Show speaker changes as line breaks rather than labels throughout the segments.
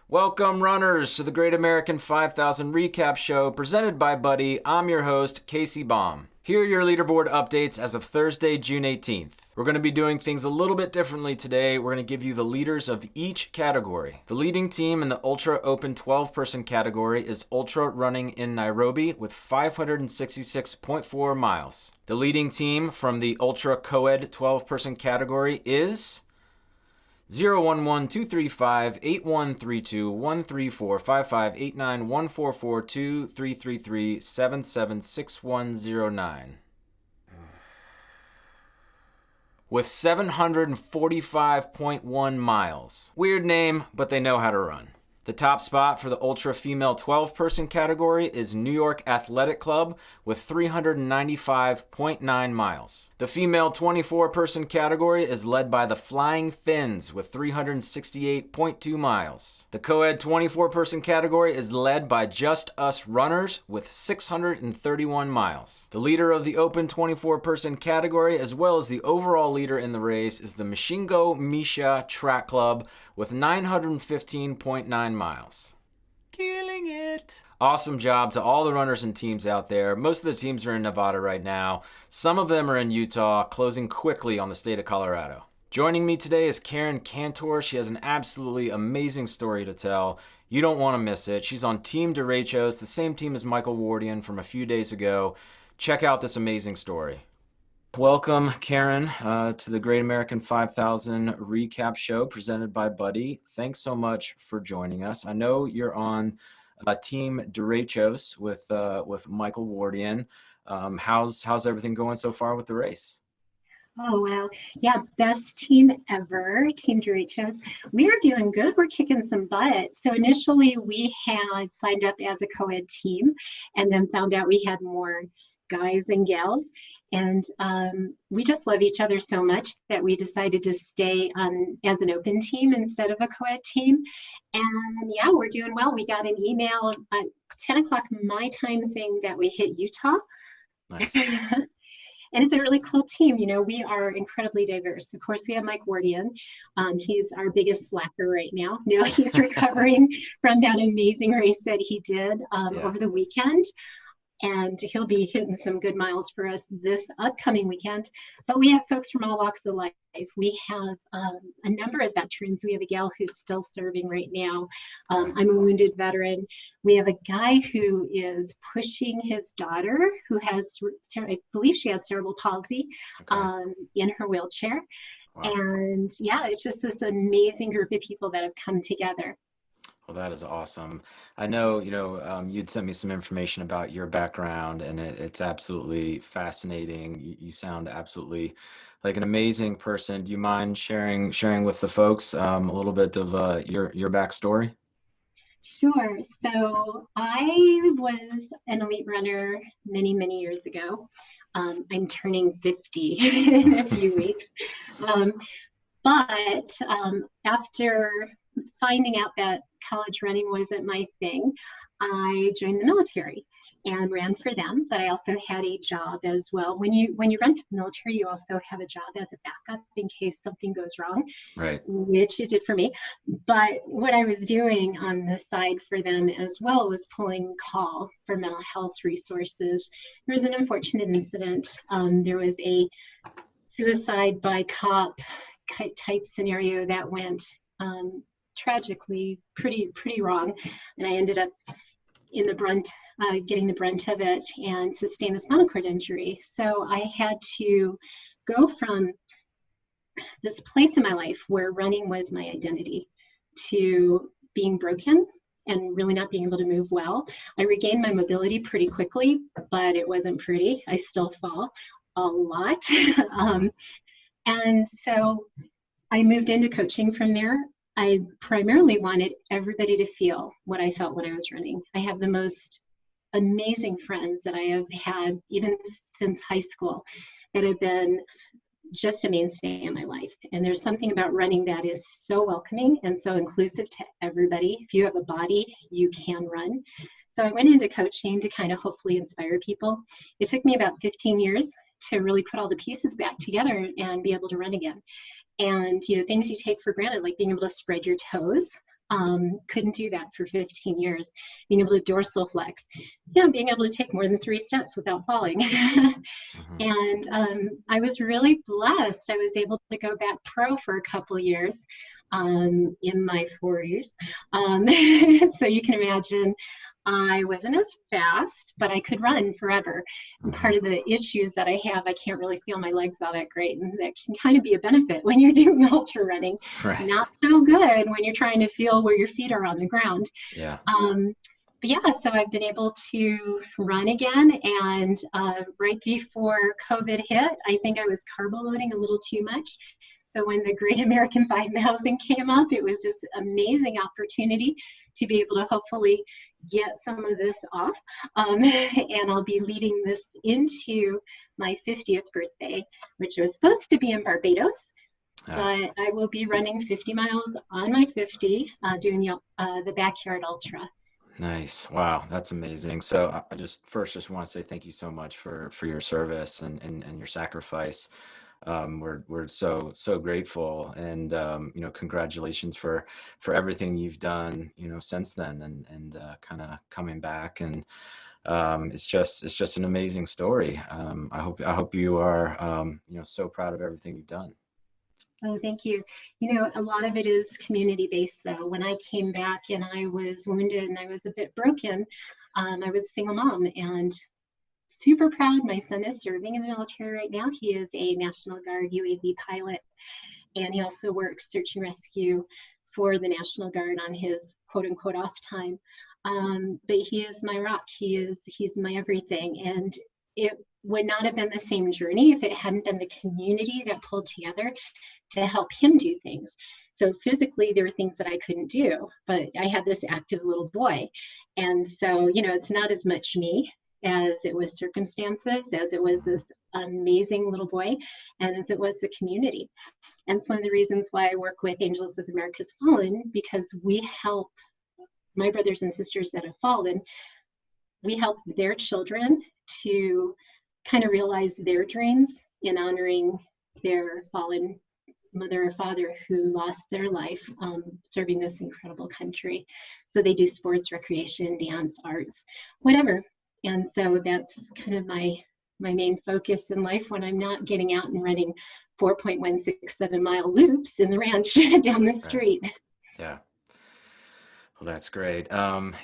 Welcome, runners, to the Great American 5000 Recap Show presented by Buddy. I'm your host, Casey Baum. Here are your leaderboard updates as of Thursday, June 18th. We're going to be doing things a little bit differently today. We're going to give you the leaders of each category. The leading team in the Ultra Open 12-person category is Ultra Running in Nairobi with 566.4 miles. The leading team from the Ultra Co-Ed 12-person category is 011-235-8132-134-5589-144-2-333-776109 with 745.1 miles. Weird name, but they know how to run. The top spot for the Ultra Female 12-person category is New York Athletic Club with 395.9 miles. The Female 24-person category is led by the Flying Finns with 368.2 miles. The Co-Ed 24-person category is led by Just Us Runners with 631 miles. The leader of the Open 24-person category, as well as the overall leader in the race, is the Mashingo Misha Track Club with 915.9 miles. Killing it. Awesome job to all the runners and teams out there. Most of the teams are in Nevada right now. Some of them are in Utah, closing quickly on the state of Colorado. Joining me today is Kantor. She has an absolutely amazing story to tell. You don't want to miss it. She's on Team Derechos, the same team as Michael Wardian from a few days ago. Check out this amazing story. Welcome, Karen, to the Great American 5000 Recap Show presented by Buddy. Thanks so much for joining us. I know you're on Team Derechos with Michael Wardian. How's everything going so far with the race?
Oh, wow. Yeah, best team ever, Team Derechos. We are doing good. We're kicking some butt. So initially we had signed up as a co-ed team and then found out we had more guys and gals. And we just love each other so much that we decided to stay as an open team instead of a co-ed team. And yeah, we're doing well. We got an email at 10 o'clock my time saying that we hit Utah.
Nice.
And it's a really cool team. You know, we are incredibly diverse. Of course, we have Mike Wardian. He's our biggest slacker right now. Now he's recovering from that amazing race that he did over the weekend. And he'll be hitting some good miles for us this upcoming weekend. But we have folks from all walks of life. We have a number of veterans. We have a gal who's still serving right now. I'm a wounded veteran. We have a guy who is pushing his daughter who has, I believe she has cerebral palsy, in her wheelchair. Wow. And yeah, it's just this amazing group of people that have come together.
Well, that is awesome. I know, you'd sent me some information about your background, and it's absolutely fascinating. You sound absolutely like an amazing person. Do you mind sharing with the folks a little bit of your backstory?
Sure. So I was an elite runner many, many years ago. I'm turning 50 in a few weeks. But after finding out that college running wasn't my thing, I joined the military and ran for them. But I also had a job as well. When you run for the military, you also have a job as a backup in case something goes wrong,
right?
Which it did for me. But what I was doing on the side for them as well was pulling call for mental health resources. There was an unfortunate incident. There was a suicide by cop type scenario that went tragically pretty wrong, and I ended up in the brunt, getting the brunt of it and sustained a spinal cord injury. So I had to go from this place in my life where running was my identity to being broken and really not being able to move well. I regained my mobility pretty quickly, but it wasn't pretty. I still fall a lot. And so I moved into coaching from there. I primarily wanted everybody to feel what I felt when I was running. I have the most amazing friends that I have had even since high school that have been just a mainstay in my life. And there's something about running that is so welcoming and so inclusive to everybody. If you have a body, you can run. So I went into coaching to kind of hopefully inspire people. It took me about 15 years to really put all the pieces back together and be able to run again. And, things you take for granted, like being able to spread your toes, Couldn't do that for 15 years. Being able to dorsal flex, being able to take more than 3 steps without falling.
Hmm.
And I was really blessed. I was able to go back pro for a couple years in my 40s. So you can imagine I wasn't as fast, but I could run forever. And
Hmm.
part of the issues that I have, I can't really feel my legs all that great. And that can kind of be a benefit when you're doing ultra running.
Right.
Not so good when you're trying to feel where your feet are on the ground.
Yeah.
But yeah, so I've been able to run again. And right before COVID hit, I think I was carbo loading a little too much. So when the Great American 5,000 came up, it was just an amazing opportunity to be able to hopefully get some of this off. And I'll be leading this into my 50th birthday, which was supposed to be in Barbados. But I will be running 50 miles on my 50, doing the backyard ultra.
Nice. Wow, that's amazing. So I just want to say thank you so much for your service and your sacrifice. We're so grateful, and congratulations for everything you've done, since then, and kind of coming back, and it's just an amazing story. I hope you are so proud of everything you've done.
Oh, thank you. A lot of it is community based, though. When I came back and I was wounded and I was a bit broken, I was a single mom and super proud. My son is serving in the military right now. He is a National Guard UAV pilot, and he also works search and rescue for the National Guard on his quote unquote off time. But he is my rock. He's my everything. And it would not have been the same journey if it hadn't been the community that pulled together to help him do things. So physically, there were things that I couldn't do, but I had this active little boy. And so, it's not as much me as it was circumstances, as it was this amazing little boy, and as it was the community. And it's one of the reasons why I work with Angels of America's Fallen, because we help my brothers and sisters that have fallen, we help their children to kind of realize their dreams in honoring their fallen mother or father who lost their life serving this incredible country. So they do sports, recreation, dance, arts, whatever. And so that's kind of my main focus in life when I'm not getting out and running 4.167-mile loops in the ranch down the street.
Right. Yeah. Well, that's great.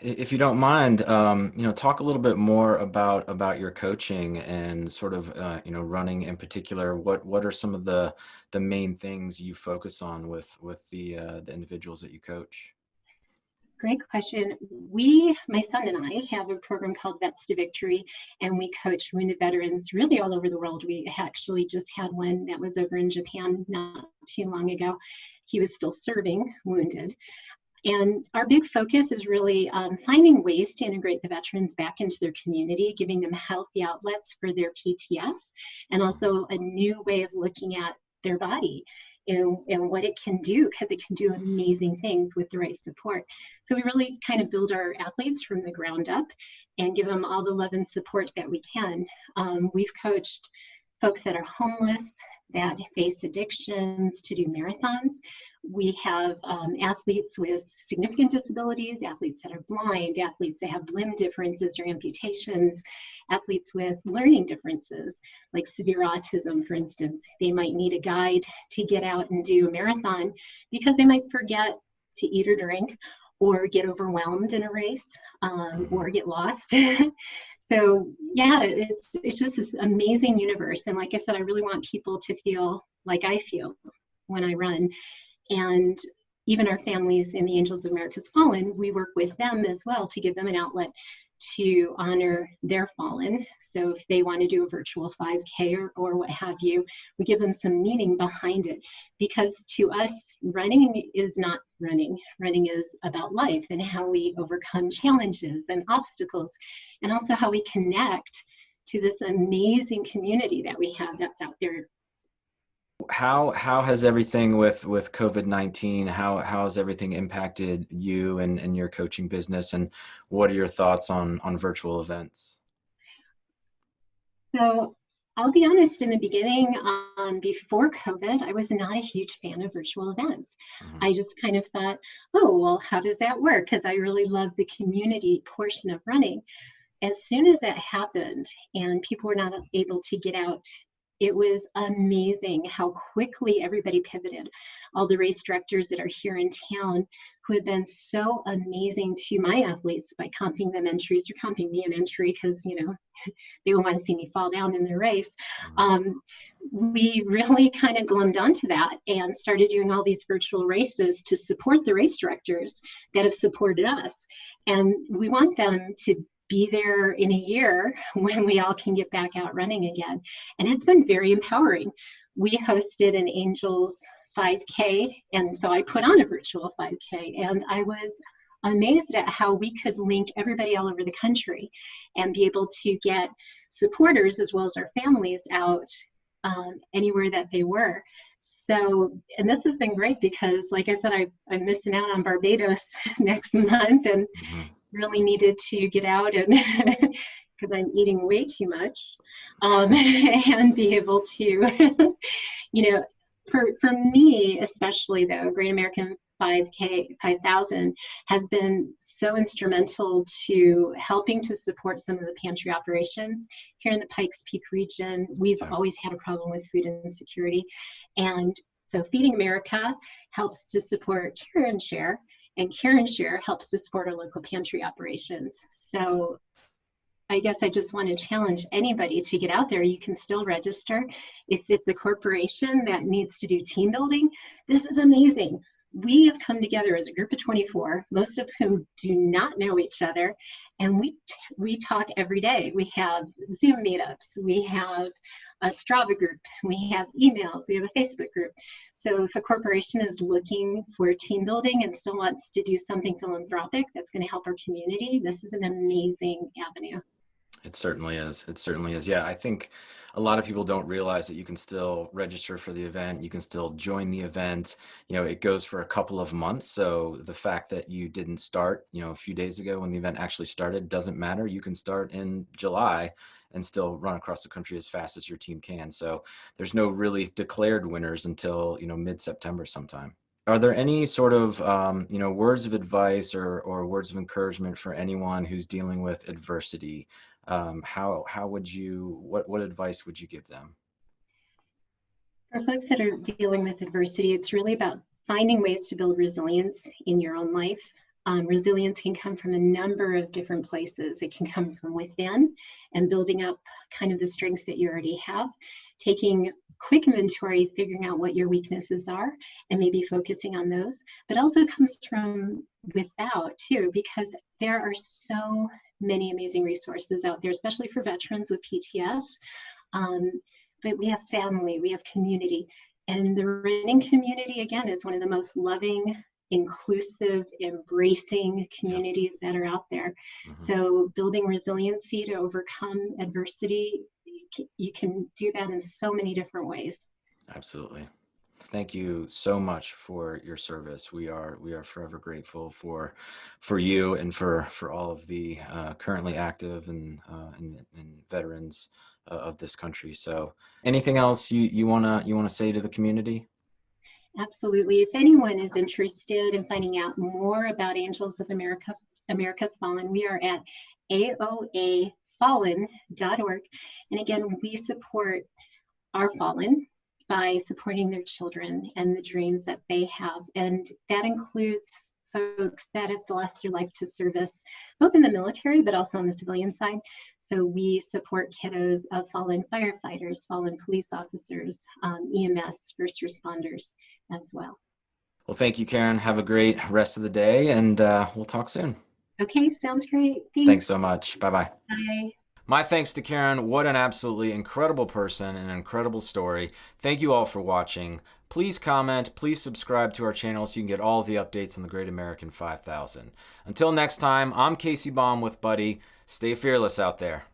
If you don't mind, talk a little bit more about your coaching and sort of, running in particular. What are some of the main things you focus on with the individuals that you coach?
Great question. My son and I, have a program called Vets to Victory, and we coach wounded veterans really all over the world. We actually just had one that was over in Japan not too long ago. He was still serving wounded. And our big focus is really finding ways to integrate the veterans back into their community, giving them healthy outlets for their PTS, and also a new way of looking at their body and what it can do, because it can do amazing things with the right support. So we really kind of build our athletes from the ground up and give them all the love and support that we can. We've coached folks that are homeless, that face addictions, to do marathons. We have athletes with significant disabilities, athletes that are blind, athletes that have limb differences or amputations, athletes with learning differences, like severe autism, for instance. They might need a guide to get out and do a marathon because they might forget to eat or drink, or get overwhelmed in a race, or get lost. So yeah, it's just this amazing universe. And like I said, I really want people to feel like I feel when I run. And even our families in the Angels of America's Fallen, we work with them as well to give them an outlet to honor their fallen. So if they want to do a virtual 5K or what have you, we give them some meaning behind it. Because to us, running is not running. Running is about life and how we overcome challenges and obstacles, and also how we connect to this amazing community that we have that's out there.
How has everything with COVID-19, how has everything impacted you and your coaching business, and what are your thoughts on virtual events?
So I'll be honest, in the beginning, before COVID, I was not a huge fan of virtual events.
Hmm.
I just kind of thought, oh, well, how does that work? Because I really love the community portion of running. As soon as that happened and people were not able to get out, it was amazing how quickly everybody pivoted. All the race directors that are here in town who have been so amazing to my athletes by comping them entries or comping me an entry because, they will want to see me fall down in the race.
Hmm.
We really kind of glommed onto that and started doing all these virtual races to support the race directors that have supported us. And we want them to be there in a year when we all can get back out running again. And it's been very empowering. We hosted an Angels 5K, and so I put on a virtual 5K, and I was amazed at how we could link everybody all over the country and be able to get supporters as well as our families out anywhere that they were. So, and this has been great because, like I said, I'm missing out on Barbados next month and
Hmm.
really needed to get out and because I'm eating way too much and be able to, you know, for me, especially though, Great American 5K 5000 has been so instrumental to helping to support some of the pantry operations here in the Pikes Peak region. We've
Yeah.
always had a problem with food insecurity, and so Feeding America helps to support Care and Share, and Care and Share helps to support our local pantry operations. So I guess I just want to challenge anybody to get out there. You can still register. If it's a corporation that needs to do team building, this is amazing. We have come together as a group of 24, most of whom do not know each other, and we talk every day. We have Zoom meetups, we have a Strava group, we have emails, we have a Facebook group. So if a corporation is looking for team building and still wants to do something philanthropic that's going to help our community, this is an amazing avenue.
It certainly is. It certainly is. Yeah, I think a lot of people don't realize that you can still register for the event. You can still join the event. It goes for a couple of months. So the fact that you didn't start, a few days ago when the event actually started doesn't matter. You can start in July and still run across the country as fast as your team can. So there's no really declared winners until, mid-September sometime. Are there any sort of, words of advice or words of encouragement for anyone who's dealing with adversity? How would you, what advice would you give them?
For folks that are dealing with adversity, it's really about finding ways to build resilience in your own life. Resilience can come from a number of different places. It can come from within and building up kind of the strengths that you already have, taking quick inventory, figuring out what your weaknesses are, and maybe focusing on those. But also comes from without too, because there are so many amazing resources out there, especially for veterans with PTS. But we have family, we have community. And the running community, again, is one of the most loving, inclusive, embracing communities that are out there.
Hmm.
So building resiliency to overcome adversity, you can do that in so many different ways.
Absolutely. Thank you so much for your service. We are forever grateful for you and for all of the currently active and veterans of this country. So, anything else you wanna say to the community?
Absolutely. If anyone is interested in finding out more about Angels of America, America's Fallen, we are at aoafallen.org. And again, we support our fallen by supporting their children and the dreams that they have. And that includes folks that have lost their life to service, both in the military, but also on the civilian side. So we support kiddos of fallen firefighters, fallen police officers, EMS, first responders as well.
Well, thank you, Karen. Have a great rest of the day, and we'll talk soon.
Okay, sounds great.
Thanks so
Thanks.
much. Bye bye.
Bye.
My thanks to Karen. What an absolutely incredible person and an incredible story. Thank you all for watching. Please comment, please subscribe to our channel so you can get all the updates on the Great American 5000. Until next time, I'm Casey Baum with Buddy. Stay fearless out there.